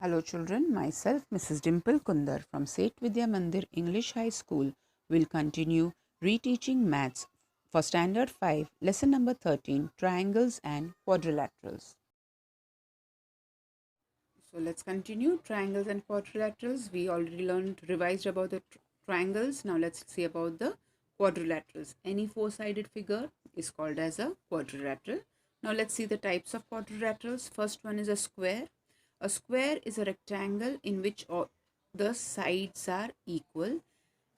Hello children, myself Mrs. Dimple Kundar from Seth Vidya Mandir English High School will continue reteaching maths for Standard 5, lesson number 13, triangles and quadrilaterals. So let's continue triangles and quadrilaterals. We already revised about the triangles. Now let's see about the quadrilaterals. Any four-sided figure is called as a quadrilateral. Now let's see the types of quadrilaterals. First one is a square. A square is a rectangle in which all the sides are equal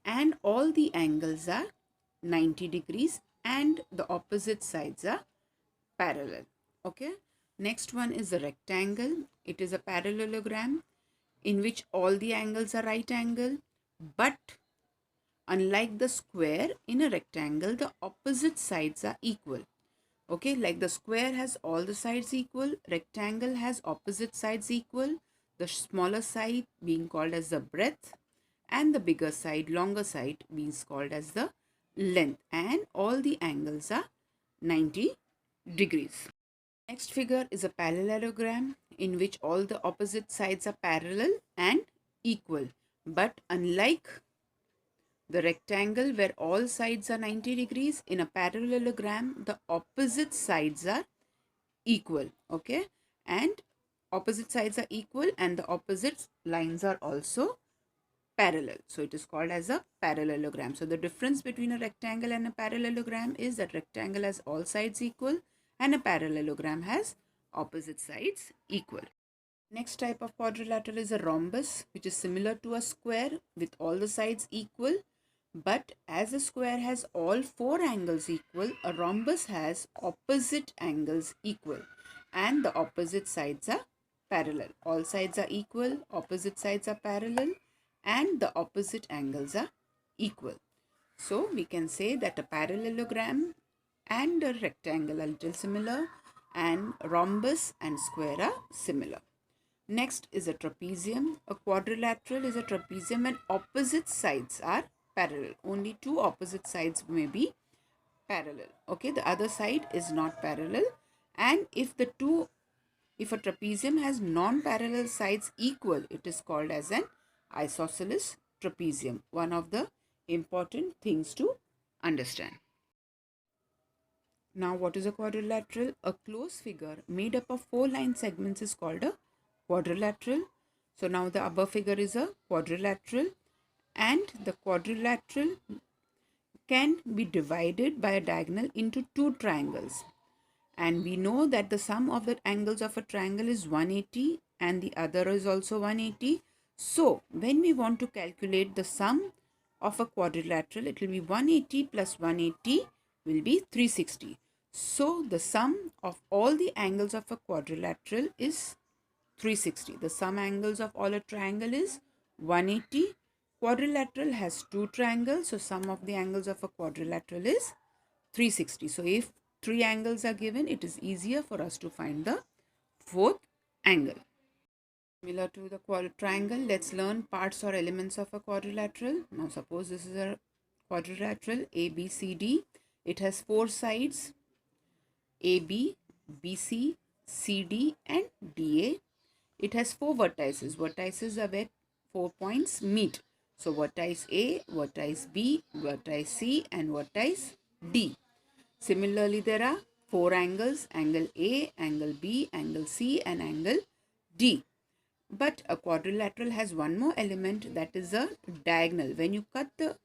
and all the angles are 90 degrees and the opposite sides are parallel. Okay. Next one is a rectangle. It is a parallelogram in which all the angles are right angle, but unlike the square, in a rectangle the opposite sides are equal. Okay, like the square has all the sides equal, rectangle has opposite sides equal, the smaller side being called as the breadth and the bigger side, longer side being called as the length, and all the angles are 90 degrees. Next figure is a parallelogram in which all the opposite sides are parallel and equal. But unlike the rectangle where all sides are 90 degrees, in a parallelogram, the opposite sides are equal. Okay. And opposite sides are equal and the opposite lines are also parallel. So it is called as a parallelogram. So the difference between a rectangle and a parallelogram is that rectangle has all sides equal and a parallelogram has opposite sides equal. Next type of quadrilateral is a rhombus, which is similar to a square with all the sides equal. But as a square has all four angles equal, a rhombus has opposite angles equal and the opposite sides are parallel. All sides are equal, opposite sides are parallel and the opposite angles are equal. So we can say that a parallelogram and a rectangle are little similar and rhombus and square are similar. Next is a trapezium. A quadrilateral is a trapezium when opposite sides are parallel. Only two opposite sides may be parallel. Okay, the other side is not parallel. And if a trapezium has non-parallel sides equal, it is called as an isosceles trapezium. One of the important things to understand. Now, what is a quadrilateral? A closed figure made up of four line segments is called a quadrilateral. So now the above figure is a quadrilateral, and the quadrilateral can be divided by a diagonal into two triangles. And we know that the sum of the angles of a triangle is 180 and the other is also 180. So when we want to calculate the sum of a quadrilateral, it will be 180 plus 180 will be 360. So the sum of all the angles of a quadrilateral is 360. The sum angles of all a triangle is 180. Quadrilateral has two triangles, so sum of the angles of a quadrilateral is 360. So if three angles are given, it is easier for us to find the fourth angle. Similar to the triangle, let's learn parts or elements of a quadrilateral. Now suppose this is a quadrilateral ABCD. It has four sides AB, BC, CD and DA. It has four vertices. Vertices are where 4 points meet. So vertex A, vertex B, vertex C and vertex D. Similarly, there are four angles, angle A, angle B, angle C and angle D. But a quadrilateral has one more element, that is a diagonal. When you cut the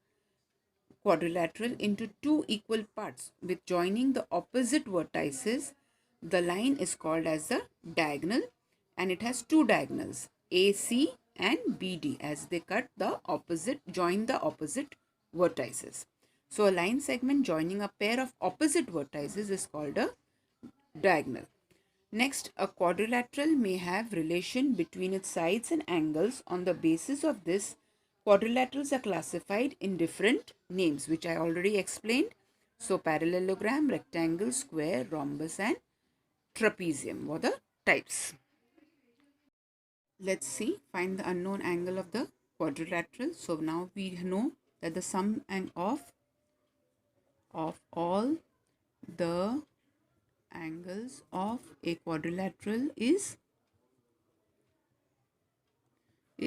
quadrilateral into two equal parts with joining the opposite vertices, the line is called as the diagonal, and it has two diagonals, AC and BD, as they join the opposite vertices. So a line segment joining a pair of opposite vertices is called a diagonal. Next, a quadrilateral may have relation between its sides and angles. On the basis of this, quadrilaterals are classified in different names, which I already explained. So parallelogram, rectangle, square, rhombus and trapezium were the types. Let's see, find the unknown angle of the quadrilateral. So now we know that the sum of all the angles of a quadrilateral is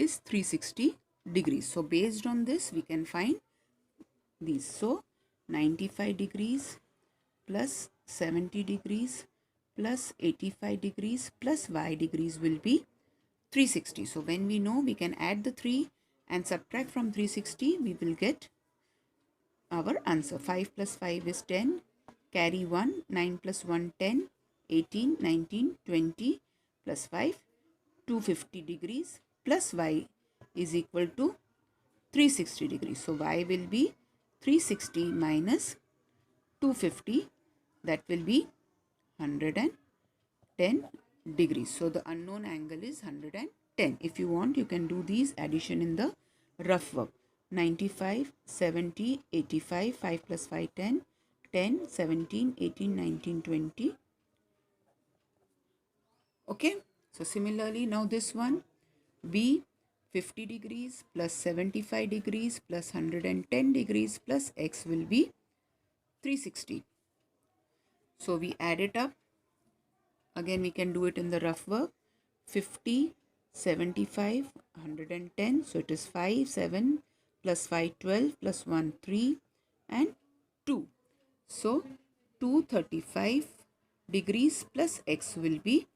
is 360 degrees. So based on this, we can find these. So 95 degrees plus 70 degrees plus 85 degrees plus y degrees will be 360. So when we know, we can add the 3 and subtract from 360, we will get our answer. 5 plus 5 is 10, carry 1, 9 plus 1, 10, 18, 19, 20 plus 5, 250 degrees plus y is equal to 360 degrees. So y will be 360 minus 250, that will be 110 degrees. So the unknown angle is 110. If you want, you can do these addition in the rough work. 95, 70, 85, 5 plus 5, 10, 10, 17, 18, 19, 20. Okay. So similarly, now this one, B 50 degrees plus 75 degrees plus 110 degrees plus x will be 360. So we add it up. Again, we can do it in the rough work. 50, 75, 110. So it is 5, 7 plus 5, 12 plus 1, 3 and 2. So 235 degrees plus x will be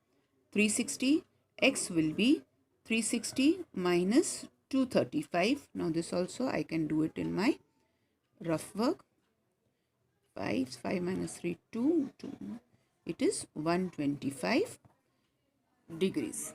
360. X will be 360 minus 235. Now this also I can do it in my rough work. 5 minus 3, 2. It is 125 degrees.